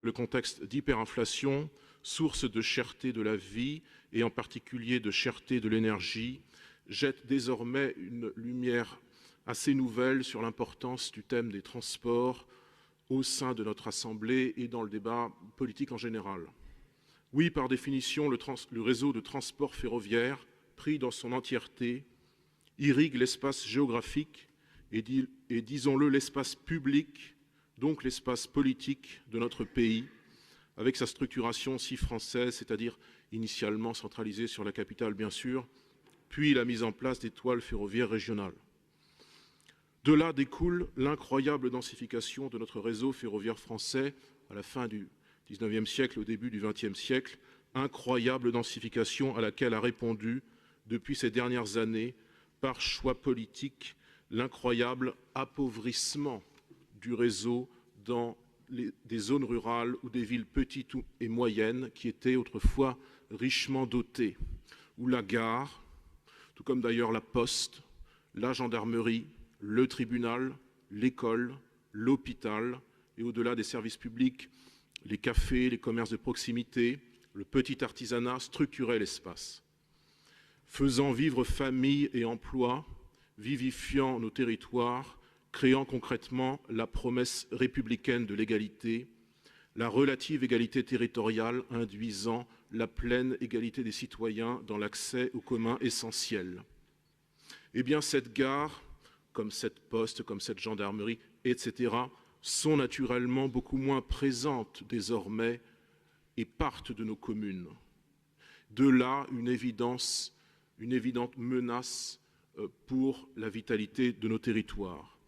Le contexte d'hyperinflation, source de cherté de la vie et en particulier de cherté de l'énergie, jette désormais une lumière assez nouvelle sur l'importance du thème des transports au sein de notre Assemblée et dans le débat politique en général. Oui, par définition, le réseau de transport ferroviaire, pris dans son entièreté, irrigue l'espace géographique et disons-le, l'espace public, donc l'espace politique de notre pays, avec sa structuration si française, c'est-à-dire initialement centralisée sur la capitale, bien sûr, puis la mise en place des toiles ferroviaires régionales. De là découle l'incroyable densification de notre réseau ferroviaire français à la fin du XIXe siècle, au début du XXe siècle, incroyable densification à laquelle a répondu, depuis ces dernières années, par choix politique, l'incroyable appauvrissement du réseau dans des zones rurales ou des villes petites et moyennes qui étaient autrefois richement dotées, où la gare, tout comme d'ailleurs la poste, la gendarmerie, le tribunal, l'école, l'hôpital et au-delà des services publics, les cafés, les commerces de proximité, le petit artisanat structuraient l'espace, faisant vivre famille et emploi, vivifiant nos territoires, créant concrètement la promesse républicaine de l'égalité, la relative égalité territoriale induisant la pleine égalité des citoyens dans l'accès aux communs essentiels. Eh bien, cette gare, comme cette poste, comme cette gendarmerie, etc., sont naturellement beaucoup moins présentes désormais et partent de nos communes. De là, une évidente menace pour la vitalité de nos territoires.